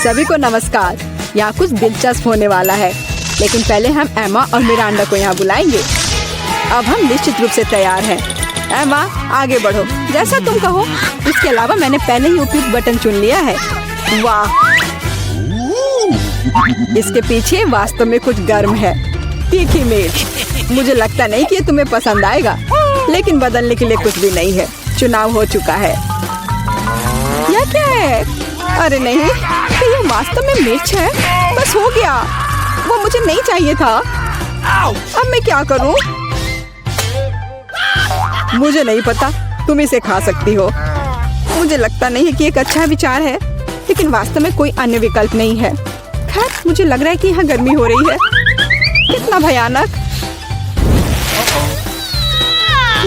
सभी को नमस्कार। यहाँ कुछ दिलचस्प होने वाला है, लेकिन पहले हम एमा और मिरांडा को यहाँ बुलाएंगे। अब हम निश्चित रूप से तैयार हैं। एमा, आगे बढ़ो, जैसा तुम कहो। इसके अलावा मैंने पहले ही उपयुक्त बटन चुन लिया है। वाह, इसके पीछे वास्तव में कुछ गर्म है। तीखी मिर्च। मुझे लगता नहीं कि ये तुम्हें पसंद आएगा, लेकिन बदलने के लिए कुछ भी नहीं है। चुनाव हो चुका है। यह क्या है? अरे नहीं, तो ये वास्तव में मिर्च है। बस हो गया, वो मुझे नहीं चाहिए था। अब मैं क्या करूं? मुझे नहीं पता, तुम इसे खा सकती हो। मुझे लगता नहीं है कि एक अच्छा विचार है, लेकिन वास्तव में कोई अन्य विकल्प नहीं है। खैर, मुझे लग रहा है कि यहाँ गर्मी हो रही है। कितना भयानक।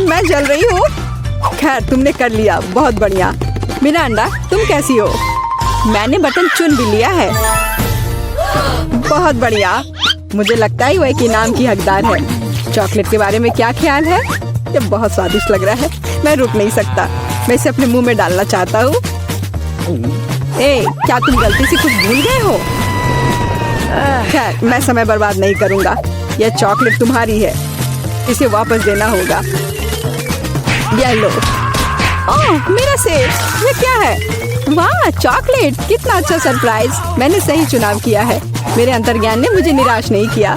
मैं जल रही हूँ। खैर, तुमने कर लिया, बहुत बढ़िया। मिरांडा, तुम कैसी हो? मैंने बटन चुन भी लिया है। बहुत बढ़िया। मुझे लगता है वो एक इनाम की हकदार है। चॉकलेट के बारे में क्या ख्याल है? ये बहुत स्वादिष्ट लग रहा है। मैं रुक नहीं सकता। मैं इसे अपने मुंह में डालना चाहता हूँ। क्या तुम गलती से कुछ भूल गए हो? खैर, मैं समय बर्बाद नहीं करूँगा। यह चॉकलेट तुम्हारी है, इसे वापस देना होगा। ये लो। ओह, मेरा सेब। ये क्या है? वाह, चॉकलेट। कितना अच्छा सरप्राइज। मैंने सही चुनाव किया है। मेरे अंतर्ज्ञान ने मुझे निराश नहीं किया।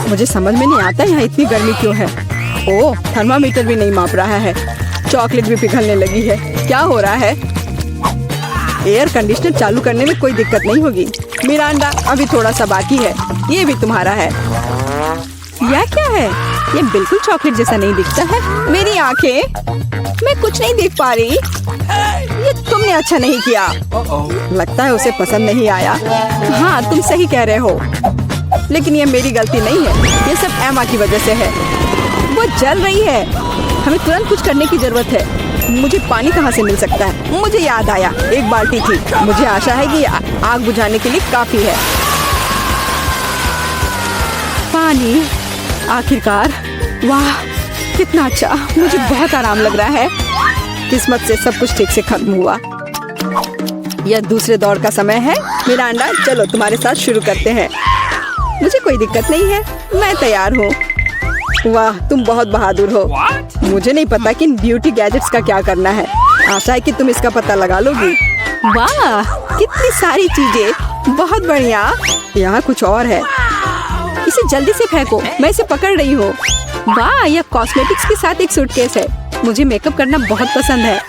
मुझे समझ में नहीं आता यहाँ इतनी गर्मी क्यों है। ओह, थर्मामीटर भी नहीं माप रहा है। चॉकलेट भी पिघलने लगी है। क्या हो रहा है? एयर कंडीशनर चालू करने में कोई दिक्कत नहीं होगी। मिरांडा, अभी थोड़ा सा बाकी है। ये भी तुम्हारा है। यह क्या है? ये बिल्कुल चॉकलेट जैसा नहीं दिखता है। मेरी आंखें, मैं कुछ नहीं देख पा रही। ये तुमने अच्छा नहीं किया। लगता है उसे पसंद नहीं आया। हाँ, तुम सही कह रहे हो, लेकिन ये मेरी गलती नहीं है। ये सब एमा की वजह से है। वो जल रही है। हमें तुरंत कुछ करने की जरूरत है। मुझे पानी कहाँ से मिल सकता है? मुझे याद आया, एक बाल्टी थी। मुझे आशा है कि आग बुझाने के लिए काफी है। पानी, आखिरकार। वाह, कितना अच्छा। मुझे बहुत आराम लग रहा है। किस्मत से सब कुछ ठीक से खत्म हुआ। यह दूसरे दौर का समय है। मिरांडा, चलो तुम्हारे साथ शुरू करते हैं। मुझे कोई दिक्कत नहीं है, मैं तैयार हूँ। वाह, तुम बहुत बहादुर हो। मुझे नहीं पता कि इन ब्यूटी गैजेट्स का क्या करना है। आशा है कि तुम इसका पता लगा लोगी। वाह, कितनी सारी चीजें। बहुत बढ़िया। यहाँ कुछ और है। इसे जल्दी से फेंको, मैं इसे पकड़ रही हूँ। वाह, यह कॉस्मेटिक्स के साथ एक सूटकेस है। मुझे मेकअप करना बहुत पसंद है।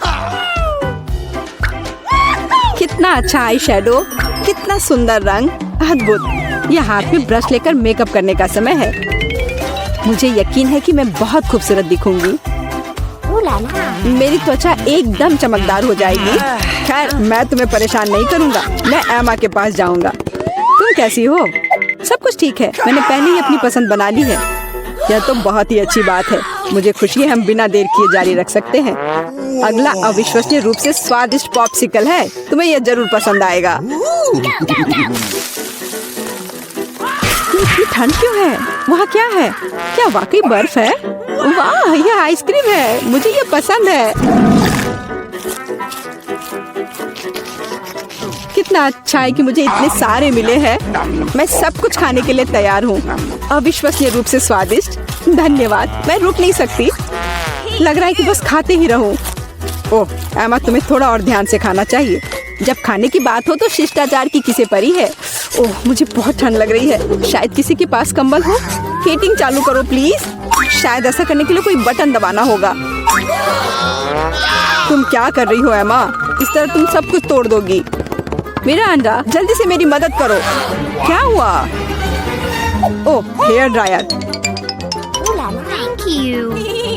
कितना अच्छा आई शैडो, कितना सुंदर रंग, अद्भुत। यह हाथ में ब्रश लेकर मेकअप करने का समय है। मुझे यकीन है कि मैं बहुत खूबसूरत दिखूंगी। मेरी त्वचा एकदम चमकदार हो जाएगी। खैर, मैं तुम्हें परेशान नहीं करूंगा। मैं एमा के पास जाऊंगा। तुम कैसी हो? सब कुछ ठीक है। मैंने पहले ही अपनी पसंद बना ली है। यह तो बहुत ही अच्छी बात है। मुझे खुशी है, हम बिना देर किए जारी रख सकते हैं। अगला अविश्वसनीय रूप से स्वादिष्ट पॉप्सिकल है। तुम्हें यह जरूर पसंद आएगा। इतनी ठंड क्यों है? वहाँ क्या है? क्या वाकई बर्फ है? वाह, यह आइसक्रीम है। मुझे यह पसंद है। कितना अच्छा है कि मुझे इतने सारे मिले हैं। मैं सब कुछ खाने के लिए तैयार हूँ। अविश्वसनीय रूप से स्वादिष्ट। धन्यवाद। मैं रुक नहीं सकती। लग रहा है कि बस खाते ही रहूं। ओह एमा, तुम्हें थोड़ा और ध्यान से खाना चाहिए। जब खाने की बात हो तो शिष्टाचार की किसे परी है। ओह, मुझे बहुत ठंड लग रही है। शायद किसी के पास कंबल हो। हीटिंग चालू करो प्लीज। शायद ऐसा करने के लिए कोई बटन दबाना होगा। तुम क्या कर रही हो एमा? इस तरह तुम सब कुछ तोड़ दोगी। मिरांडा, जल्दी से मेरी मदद करो। क्या हुआ? ओह, हेयर ड्रायर।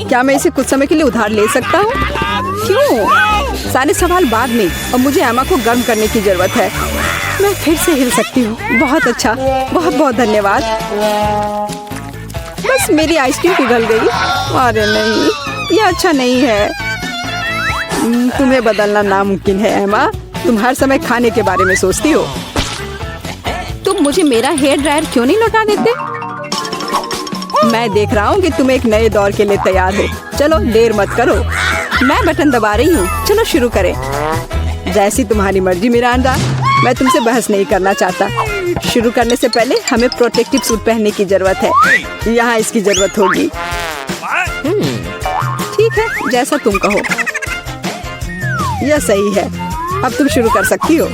क्या मैं इसे कुछ समय के लिए उधार ले सकता हूँ? क्यों? सारे सवाल बाद में। अब मुझे एमा को गर्म करने की जरूरत है। मैं फिर से हिल सकती हूँ। बहुत अच्छा, बहुत बहुत धन्यवाद। बस मेरी आइसक्रीम पिघल गई। अरे नहीं, यह अच्छा नहीं है। तुम्हें बदलना नामुमकिन है एमा। तुम हर समय खाने के बारे में सोचती हो। तुम मुझे मेरा हेयर ड्रायर क्यों नहीं लौटा देते? मैं देख रहा हूँ कि तुम एक नए दौर के लिए तैयार हो। चलो देर मत करो। मैं बटन दबा रही हूँ। चलो शुरू करें। जैसी तुम्हारी मर्जी मिरांडा। मैं तुमसे बहस नहीं करना चाहता। शुरू करने से पहले हमें प्रोटेक्टिव सूट पहनने की जरूरत है। यहाँ इसकी जरूरत होगी। ठीक है, जैसा तुम कहो। यह सही है। अब तुम शुरू कर सकती हो।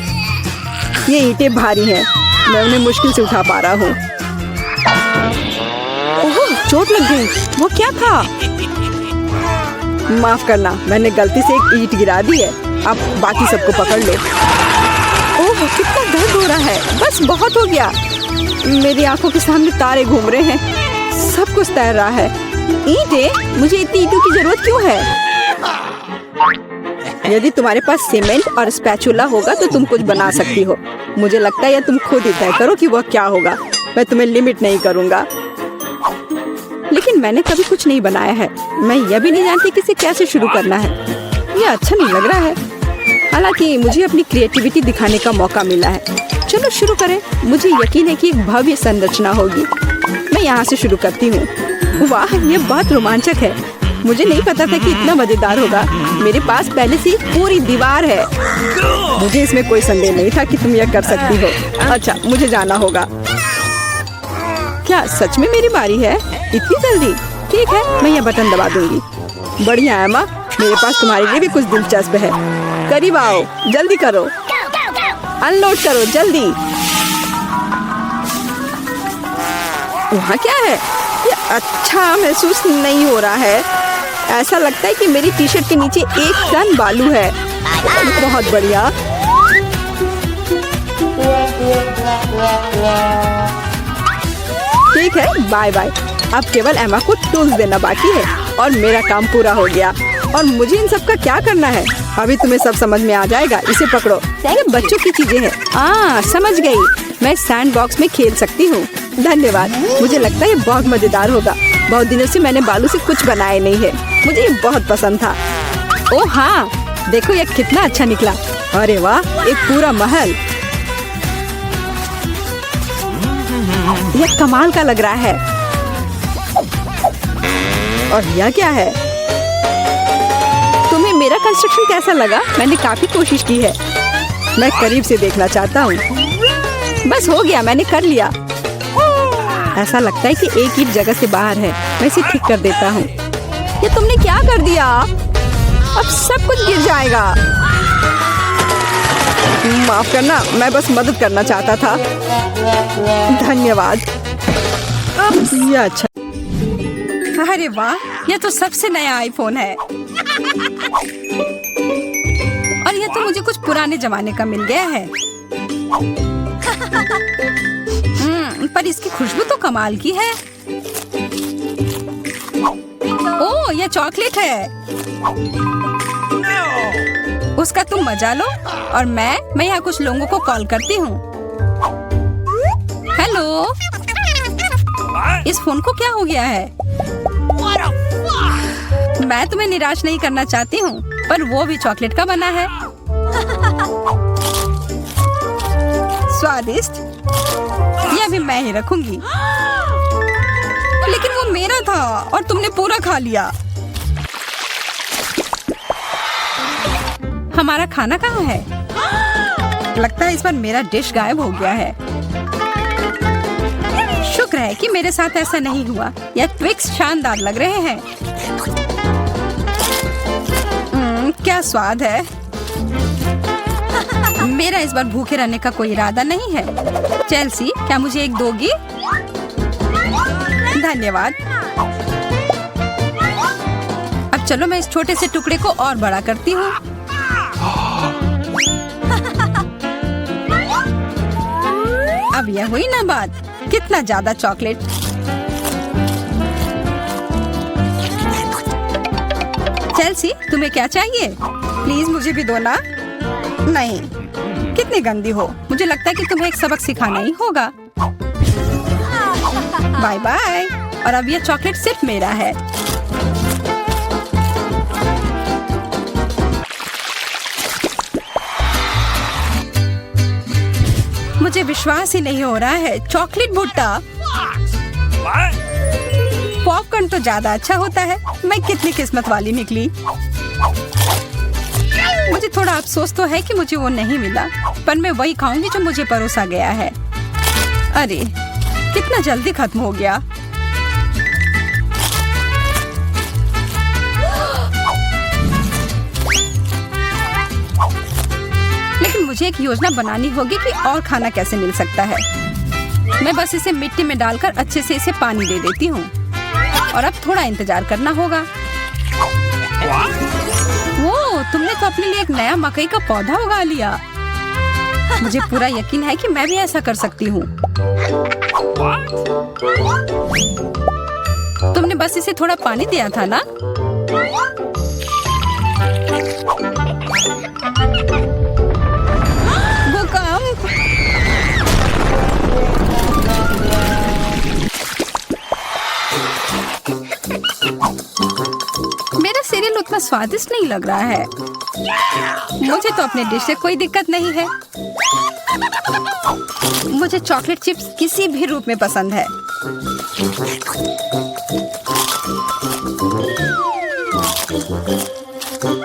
ये ईंटें भारी हैं, मैं उन्हें मुश्किल से उठा पा रहा हूँ। ओह, चोट लग गई। वो क्या था? माफ करना, मैंने गलती से एक ईंट गिरा दी है। अब बाकी सबको पकड़ लो। ओह, कितना दर्द हो रहा है। बस बहुत हो गया। मेरी आंखों के सामने तारे घूम रहे हैं। सब कुछ तैर रहा है। ईंटें? मुझे इतनी ईंटों की जरूरत क्यों है? यदि तुम्हारे पास सीमेंट और स्पैचुला होगा तो तुम कुछ बना सकती हो। मुझे लगता है या तुम खुद ही तय करो कि वह क्या होगा। मैं तुम्हें लिमिट नहीं करूँगा। लेकिन मैंने कभी कुछ नहीं बनाया है। मैं यह भी नहीं जानती कि इसे कैसे शुरू करना है। यह अच्छा नहीं लग रहा है। हालांकि मुझे अपनी क्रिएटिविटी दिखाने का मौका मिला है। चलो शुरू करें। मुझे यकीन है कि एक भव्य संरचना होगी। मैं यहाँ से शुरू करती हूँ। वाह, यह बहुत रोमांचक है। मुझे नहीं पता था कि इतना मजेदार होगा। मेरे पास पहले से पूरी दीवार है। मुझे इसमें कोई संदेह नहीं था कि तुम यह कर सकती हो। अच्छा, मुझे जाना होगा। क्या सच में मेरी बारी है? इतनी जल्दी? ठीक है, मैं यह बटन दबा दूंगी। बढ़िया एमा, मेरे पास तुम्हारे लिए भी कुछ दिलचस्प है। करीब आओ, जल्दी करो। अनलोड करो, जल्दी। वहाँ क्या है? ये अच्छा महसूस नहीं हो रहा है। ऐसा लगता है कि मेरी टी शर्ट के नीचे 1 टन बालू है। बहुत बढ़िया। ठीक है, बाय बाय। अब केवल एमा को टूल्स देना बाकी है और मेरा काम पूरा हो गया। और मुझे इन सब का क्या करना है? अभी तुम्हें सब समझ में आ जाएगा। इसे पकड़ो। ये बच्चों की चीजें हैं। समझ गई। मैं सैंड बॉक्स में खेल सकती हूँ। धन्यवाद। मुझे लगता है ये बहुत मजेदार होगा। बहुत दिनों से मैंने बालू से कुछ बनाया नहीं है। मुझे ये बहुत पसंद था। ओह हाँ, देखो ये कितना अच्छा निकला। अरे वाह, एक पूरा महल। यह कमाल का लग रहा है। और यह क्या है? तुम्हें मेरा कंस्ट्रक्शन कैसा लगा? मैंने काफी कोशिश की है। मैं करीब से देखना चाहता हूँ। बस हो गया, मैंने कर लिया। ऐसा लगता है कि एक ईंट जगह से बाहर है। मैं इसे ठीक कर देता हूँ। ये तुमने क्या कर दिया? अब सब कुछ गिर जाएगा। माफ करना, मैं बस मदद करना चाहता था। धन्यवाद। ये अच्छा। अरे वाह, यह तो सबसे नया आईफोन है। और यह तो मुझे कुछ पुराने जमाने का मिल गया है। पर इसकी खुशबू तो कमाल की है। ओह, यह चॉकलेट है। उसका तुम मजा लो और मैं यहाँ कुछ लोगों को कॉल करती हूँ। हेलो, इस फोन को क्या हो गया है? मैं तुम्हें निराश नहीं करना चाहती हूँ, पर वो भी चॉकलेट का बना है। स्वादिष्ट। यह भी मैं ही रखूंगी। लेकिन वो मेरा था और तुमने पूरा खा लिया। हमारा खाना कहाँ है? लगता है इस बार मेरा डिश गायब हो गया है। शुक्र है कि मेरे साथ ऐसा नहीं हुआ। यह ट्विक्स शानदार लग रहे हैं। क्या स्वाद है। मेरा इस बार भूखे रहने का कोई इरादा नहीं है। चेल्सी, क्या मुझे एक दोगी? धन्यवाद। अब चलो मैं इस छोटे से टुकड़े को और बड़ा करती हूँ। अब यह हुई ना बात। कितना ज्यादा चॉकलेट। चेल्सी, तुम्हें क्या चाहिए? प्लीज मुझे भी दो ना। नहीं, कितनी गंदी हो। मुझे लगता है कि तुम्हें एक सबक सिखाना ही होगा। Bye bye. और अब यह चॉकलेट सिर्फ मेरा है। मुझे विश्वास ही नहीं हो रहा है। चॉकलेट भुट्टा। पॉपकॉर्न तो ज्यादा अच्छा होता है। मैं कितनी किस्मत वाली निकली। मुझे थोड़ा अफसोस तो है कि मुझे वो नहीं मिला, पर मैं वही खाऊंगी जो मुझे परोसा गया है। अरे कितना जल्दी खत्म हो गया। लेकिन मुझे एक योजना बनानी होगी कि और खाना कैसे मिल सकता है। मैं बस इसे मिट्टी में डालकर अच्छे से इसे पानी दे देती हूँ और अब थोड़ा इंतजार करना होगा। वो तुमने तो अपने लिए एक नया मकई का पौधा उगा लिया। मुझे पूरा यकीन है कि मैं भी ऐसा कर सकती हूँ। तुमने बस इसे थोड़ा पानी दिया था ना? भूकंप! मेरा सीरियल उतना स्वादिष्ट नहीं लग रहा है। मुझे तो अपने डिश से कोई दिक्कत नहीं है। मुझे चॉकलेट चिप्स किसी भी रूप में पसंद है।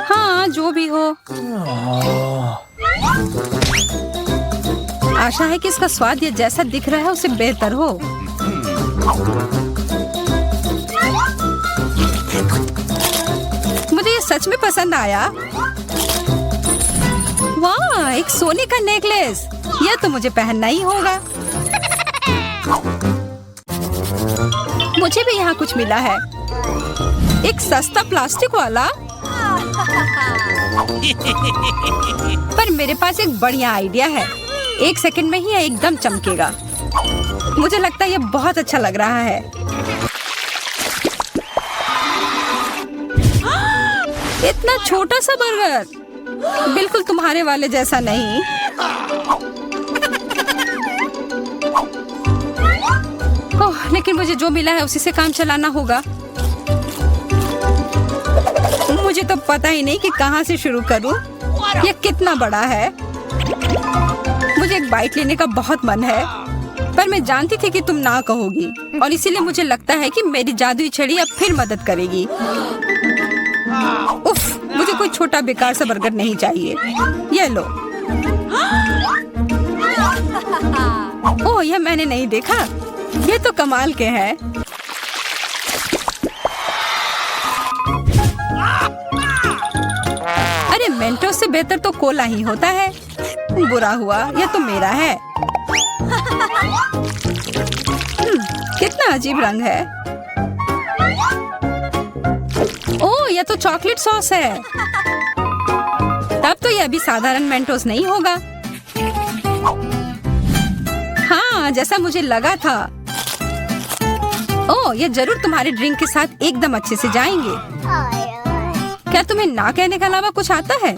हाँ, जो भी हो। आशा है कि इसका स्वाद ये जैसा दिख रहा है उससे बेहतर हो। मुझे ये सच में पसंद आया। वाह, एक सोने का नेकलेस। यह तो मुझे पहनना ही होगा। मुझे भी यहाँ कुछ मिला है। एक सस्ता प्लास्टिक वाला। पर मेरे पास एक बढ़िया आइडिया है। 1 सेकंड में ही यह एकदम चमकेगा। मुझे लगता है यह बहुत अच्छा लग रहा है। इतना छोटा सा बर्गर, बिल्कुल तुम्हारे वाले जैसा नहीं। ओह, लेकिन मुझे जो मिला है उसी से काम चलाना होगा। मुझे तो पता ही नहीं कि कहाँ से शुरू करूं। यह कितना बड़ा है। मुझे एक बाइट लेने का बहुत मन है, पर मैं जानती थी कि तुम ना कहोगी और इसीलिए मुझे लगता है कि मेरी जादुई छड़ी अब फिर मदद करेगी। उफ, मुझे कोई छोटा बेकार सा बर्गर नहीं चाहिए। ये लो। ओह, यह मैंने नहीं देखा। ये तो कमाल के हैं। अरे मेंटोस से बेहतर तो कोला ही होता है। बुरा हुआ, यह तो मेरा है। कितना अजीब रंग है। ओह, यह तो चॉकलेट सॉस है। तब तो यह भी साधारण मेंटोस नहीं होगा। हाँ, जैसा मुझे लगा था। ओह, यह जरूर तुम्हारे ड्रिंक के साथ एकदम अच्छे से जाएंगे। क्या तुम्हें ना कहने के अलावा कुछ आता है?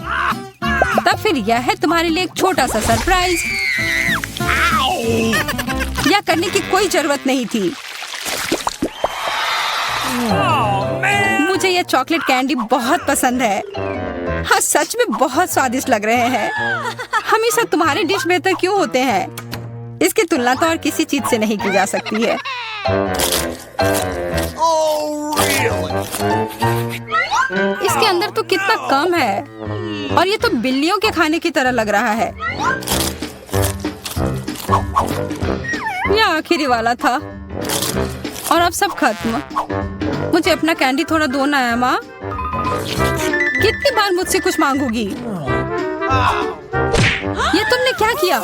तब फिर यह है तुम्हारे लिए एक छोटा सा सरप्राइज। यह करने की कोई जरूरत नहीं थी। मुझे यह चॉकलेट कैंडी बहुत पसंद है। हाँ, सच में बहुत स्वादिष्ट लग रहे हैं। हमेशा तुम्हारे डिश बेहतर क्यों होते हैं? इसकी तुलना तो और किसी चीज से नहीं की जा सकती है। इसके अंदर तो कितना कम है और ये तो बिल्लियों के खाने की तरह लग रहा है। यह आखिरी वाला था और अब सब खत्म। मुझे अपना कैंडी थोड़ा दो ना है माँ। कितनी बार मुझसे कुछ मांगोगी? ये तुमने क्या किया?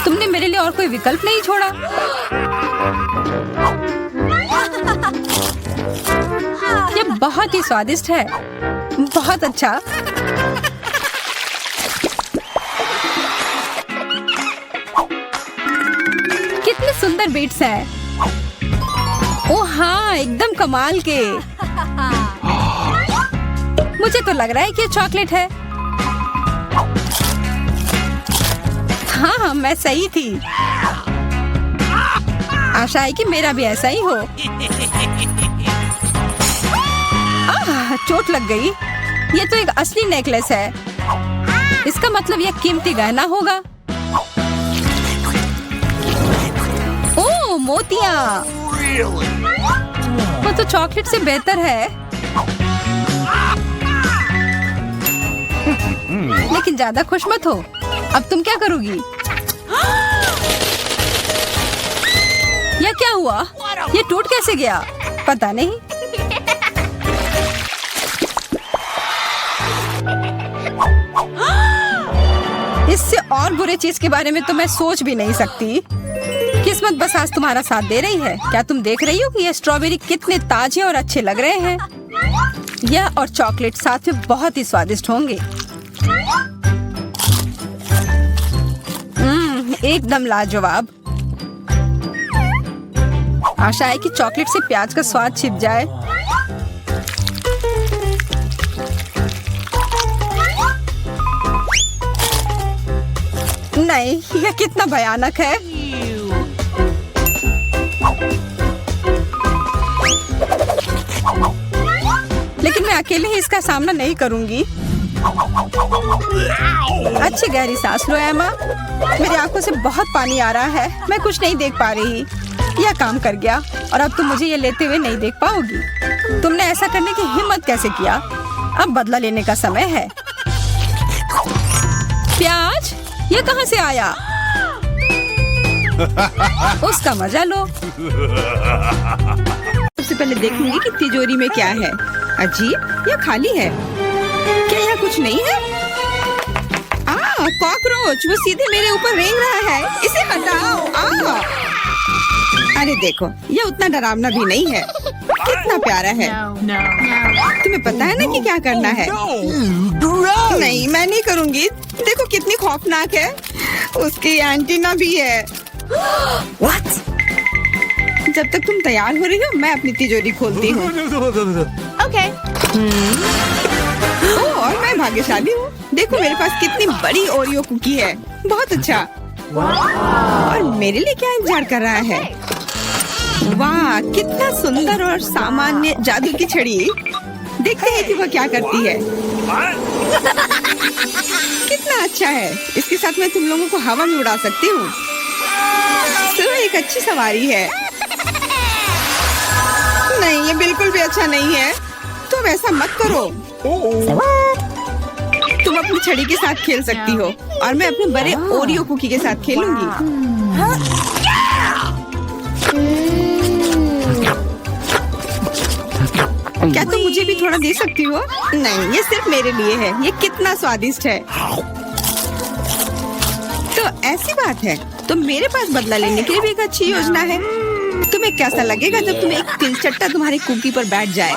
तुमने मेरे लिए और कोई विकल्प नहीं छोड़ा। ये बहुत ही स्वादिष्ट है। बहुत अच्छा। कितने सुंदर बीट्स हैं। ओह हाँ, एकदम कमाल के। मुझे तो लग रहा है कि ये चॉकलेट है। हाँ, मैं सही थी। आशा है कि मेरा भी ऐसा ही हो। चोट लग गई। ये तो एक असली नेकलेस है। इसका मतलब यह कीमती गहना होगा। ओह, मोतियाँ। वो तो चॉकलेट से बेहतर है। लेकिन ज्यादा खुश मत हो। अब तुम क्या करोगी? यह क्या हुआ? ये टूट कैसे गया? पता नहीं। इससे और बुरे चीज के बारे में तो मैं सोच भी नहीं सकती। किस्मत बस आज तुम्हारा साथ दे रही है। क्या तुम देख रही हो कि ये स्ट्रॉबेरी कितने ताजे और अच्छे लग रहे हैं? यह और चॉकलेट साथ में बहुत ही स्वादिष्ट होंगे। एकदम लाजवाब। आशा है कि चॉकलेट से प्याज का स्वाद छिप जाए। नहीं, यह कितना भयानक है। लेकिन मैं अकेले ही इसका सामना नहीं करूंगी। अच्छी गहरी सांस लो एमा। मेरी आंखों से बहुत पानी आ रहा है। मैं कुछ नहीं देख पा रही। यह काम कर गया और अब तुम मुझे ये लेते हुए नहीं देख पाओगी। तुमने ऐसा करने की हिम्मत कैसे किया? अब बदला लेने का समय है। प्याज, ये कहाँ से आया? उसका मजा लो। सबसे पहले देखूंगी कि तिजोरी में क्या है। अजीब, यह खाली है। क्या यहाँ कुछ नहीं है? कॉकरोच, वो सीधे मेरे ऊपर रेंग रहा है। इसे हटाओ। अरे देखो, ये उतना डरावना भी नहीं है। कितना प्यारा है। तुम्हें पता है ना कि क्या करना है? नहीं, मैं नहीं करूँगी। देखो कितनी खौफनाक है। उसकी एंटीना भी है। What? जब तक तुम तैयार हो रही हो, मैं अपनी तिजोरी खोलती हूँ। Okay. और मैं भाग्यशाली हूँ। देखो मेरे पास कितनी बड़ी ओरियो कुकी है। बहुत अच्छा। और मेरे लिए क्या इंतजार कर रहा है? वाह, कितना सुंदर और सामान्य जादू की छड़ी। देखते हैं कि वह क्या करती है। कितना अच्छा है। इसके साथ मैं तुम लोगों को हवा में उड़ा सकती हूँ। तो एक अच्छी सवारी है। नहीं, ये बिल्कुल भी अच्छा नहीं है। तुम ऐसा मत करो। तुम अपनी छड़ी के साथ खेल सकती हो और मैं अपने बड़े ओरियो कुकी के साथ खेलूंगी। क्या तुम मुझे भी थोड़ा दे सकती हो? नहीं, ये सिर्फ मेरे लिए है। ये कितना स्वादिष्ट है। तो ऐसी बात है, तो मेरे पास बदला लेने के लिए भी एक अच्छी योजना है। तुम्हें कैसा लगेगा जब तुम्हें एक तिलचट्टा तुम्हारी कुकी पर बैठ जाए?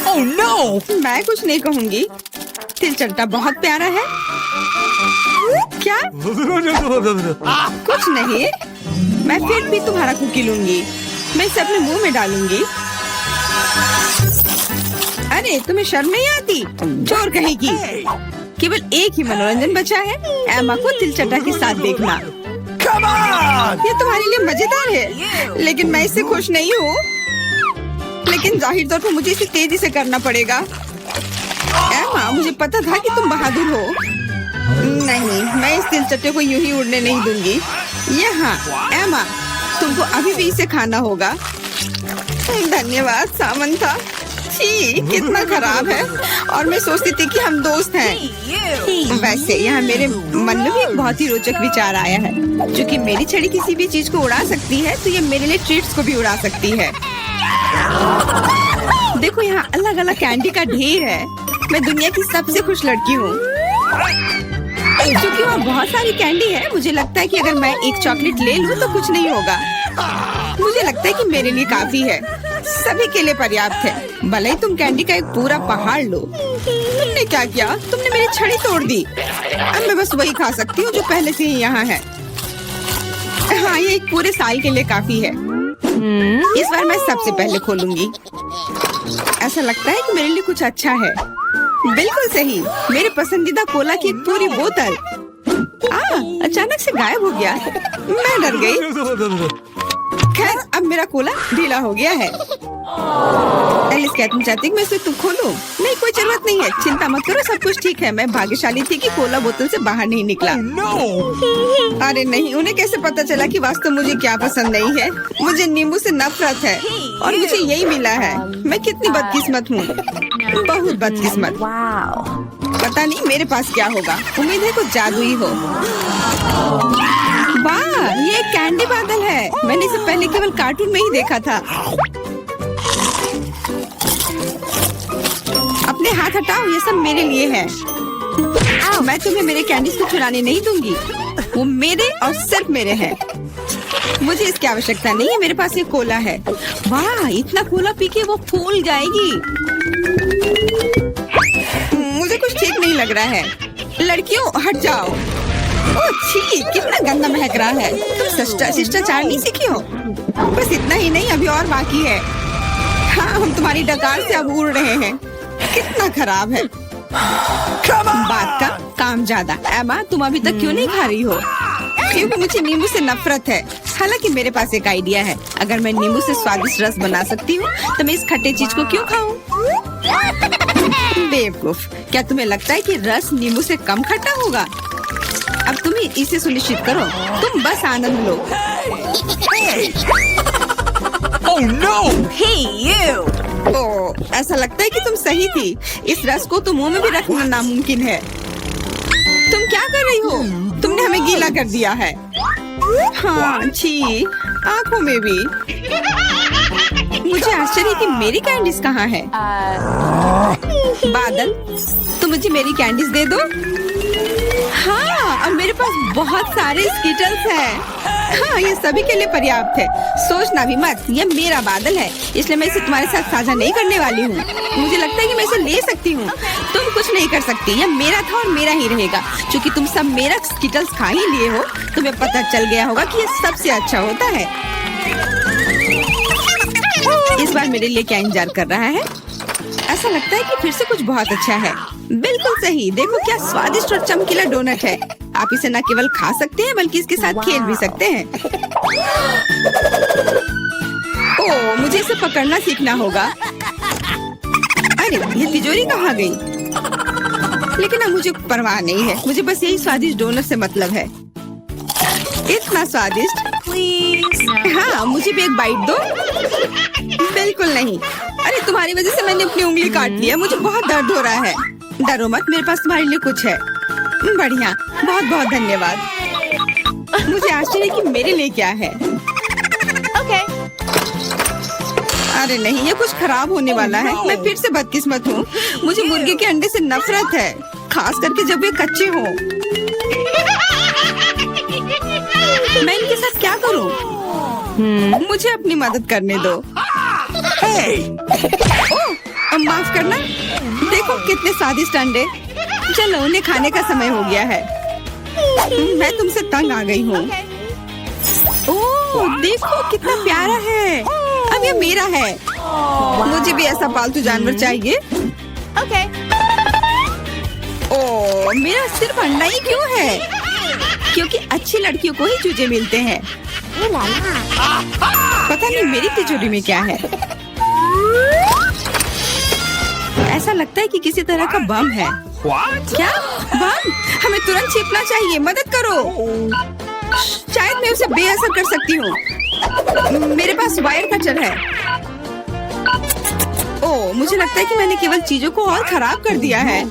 Oh no! मैं कुछ नहीं कहूँगी। तिलचट्टा बहुत प्यारा है। क्या? कुछ नहीं। मैं फिर भी तुम्हारा कुकी लूंगी। मैं इसे अपने मुंह में डालूंगी। अरे तुम्हें शर्म नहीं आती? चोर कहेगी। केवल एक ही मनोरंजन बचा है, एमा को तिलचट्टा के साथ देखना। ये तुम्हारे लिए मजेदार है, लेकिन मैं इससे खुश नहीं हूँ। लेकिन जाहिर तौर पर मुझे इसे तेजी से करना पड़ेगा। एमा, मुझे पता था कि तुम बहादुर हो। नहीं, मैं इस तिलचट्टे को यूं ही उड़ने नहीं दूंगी। यहाँ एमा, तुमको अभी भी इसे खाना होगा। धन्यवाद सामंथा। छी, कितना खराब है। और मैं सोचती थी कि हम दोस्त हैं। वैसे यहाँ मेरे मन में भी एक बहुत ही रोचक विचार आया है। क्योंकि मेरी छड़ी किसी भी चीज को उड़ा सकती है, तो ये मेरे लिए ट्रीट्स को भी उड़ा सकती है। देखो यहाँ अलग अलग कैंडी का ढेर है। मैं दुनिया की सबसे खुश लड़की हूँ। क्योंकि वहाँ बहुत सारी कैंडी है, मुझे लगता है कि अगर मैं एक चॉकलेट ले लूँ तो कुछ नहीं होगा। मुझे लगता है कि मेरे लिए काफी है। सभी के लिए पर्याप्त है। भले ही तुम कैंडी का एक पूरा पहाड़ लो। तुमने क्या किया? तुमने मेरी छड़ी तोड़ दी। अब मैं बस वही खा सकती हूँ जो पहले से ही यहाँ है। हाँ, ये एक पूरे साल के लिए काफी है। इस बार मैं सबसे पहले खोलूंगी। ऐसा लगता है कि मेरे लिए कुछ अच्छा है। बिल्कुल सही, मेरे पसंदीदा कोला की एक पूरी बोतल। अचानक से गायब हो गया। मैं डर गई। खैर, अब मेरा कोला ढीला हो गया है। एलिस, क्या तुम चाहती कि मैं इसे तुम खोलूं? नहीं, कोई जरूरत नहीं है। चिंता मत करो, सब कुछ ठीक है। मैं भाग्यशाली थी कि कोला बोतल से बाहर नहीं निकला। No. अरे नहीं, उन्हें कैसे पता चला कि वास्तव मुझे क्या पसंद नहीं है? मुझे नींबू से नफरत है और मुझे यही मिला है। मैं कितनी बदकिस्मत हूँ, बहुत बदकिस्मत। पता नहीं मेरे पास क्या होगा। उम्मीद है कुछ जादुई हो। वाह, ये एक कैंडी बादल है। मैंने इसे पहले केवल कार्टून में ही देखा था। अपने हाथ हटाओ, ये सब मेरे लिए है। मैं तुम्हें मेरे कैंडीज को चुराने नहीं दूंगी। वो मेरे और सिर्फ मेरे हैं। मुझे इसकी आवश्यकता नहीं है। मेरे पास ये कोला है। वाह, इतना कोला पी के वो फूल जाएगी। मुझे कुछ ठीक नहीं लग रहा है। लड़कियों, हट जाओ। ओह छी, कितना गंदा महक रहा है। तुम शिष्टाचार नहीं सीखी हो? बस इतना ही नहीं, अभी और बाकी है। हाँ, हम तुम्हारी डकार से अब उड़ रहे हैं। कितना खराब है। बात का काम ज्यादा। एमा, तुम अभी तक क्यों नहीं खा रही हो? क्योंकि मुझे नींबू से नफरत है। हालांकि मेरे पास एक आइडिया है। अगर मैं नींबू से स्वादिष्ट रस बना सकती हूँ तो मैं इस खट्टे चीज को क्यों खाऊं? बेवकूफ, क्या तुम्हें लगता है कि रस नींबू से कम खट्टा होगा? अब तुम ही इसे सुनिश्चित करो। तुम बस आनंद लो। Oh no. Hey you. ओह, ऐसा लगता है कि तुम सही थी। इस रस को तो मुंह में भी रखना नामुमकिन है। तुम क्या कर रही हो? तुमने हमें गीला कर दिया है। हाँ, छी, आंखों में भी। मुझे आश्चर्य कि मेरी कैंडीज कहाँ है? बादल, तुम मुझे मेरी कैंडीज दे दो। हाँ, अब मेरे पास बहुत सारे स्कीटल्स हैं। हाँ, ये सभी के लिए पर्याप्त है। सोचना भी मत, ये मेरा बादल है, इसलिए मैं इसे तुम्हारे साथ साझा नहीं करने वाली हूँ। मुझे लगता है कि मैं इसे ले सकती हूँ। तुम कुछ नहीं कर सकती। ये मेरा था और मेरा ही रहेगा। क्योंकि तुम सब मेरा स्कीटल्स खा ही लिए हो, तुम्हें पता चल गया होगा कि ये सबसे अच्छा होता है। इस बार मेरे लिए क्या इंतजार कर रहा है? ऐसा लगता है कि फिर से कुछ बहुत अच्छा है। बिल्कुल सही। देखो क्या स्वादिष्ट और चमकीला डोनट है। आप इसे न केवल खा सकते हैं बल्कि इसके साथ खेल भी सकते हैं। ओह, मुझे इसे पकड़ना सीखना होगा। अरे, ये तिजोरी कहाँ गई? लेकिन अब मुझे परवाह नहीं है। मुझे बस यही स्वादिष्ट डोनट से मतलब है। इतना स्वादिष्ट। हाँ, मुझे भी एक बाइट दो। बिल्कुल नहीं। अरे, तुम्हारी वजह से मैंने अपनी उंगली काट लिया। मुझे बहुत दर्द हो रहा है। डरो मत, मेरे पास तुम्हारे लिए कुछ है। बढ़िया, बहुत बहुत धन्यवाद। मुझे आश्चर्य कि मेरे लिए क्या है। Okay. अरे नहीं, ये कुछ खराब होने वाला है। मैं फिर से बदकिस्मत हूँ। मुझे मुर्गे के अंडे से नफरत है, खास करके जब वे कच्चे हों। मैं इनके साथ क्या करूँ? मुझे अपनी मदद करने दो। ओह, माफ करना। देखो कितने स्वादिष्ट अंडे। चलो, उन्हें खाने का समय हो गया है। मैं तुमसे तंग आ गई हूँ। ओह, देखो कितना प्यारा है। अब ये मेरा है। मुझे भी ऐसा पालतू जानवर चाहिए। Okay. ओह, मेरा सिर्फ अंडा ही क्यों है? क्योंकि अच्छी लड़कियों को ही चूजे मिलते हैं। पता नहीं मेरी तिजोरी में क्या है। ऐसा लगता है कि किसी तरह का बम है। What? क्या बम? हमें तुरंत छिपना चाहिए। मदद करो। शायद मैं उसे बेअसर कर सकती हूँ। मेरे पास वायर कटर है। ओह, मुझे लगता है कि मैंने केवल चीजों को और खराब कर दिया है।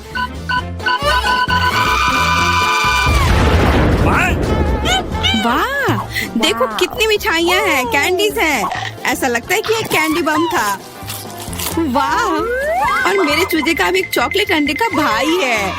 वाह, देखो कितनी मिठाइयाँ हैं, कैंडीज हैं। ऐसा लगता है कि एक कैंडी बम था। वाह, और मेरे चूजे का भी एक चॉकलेट अंडे का भाई है।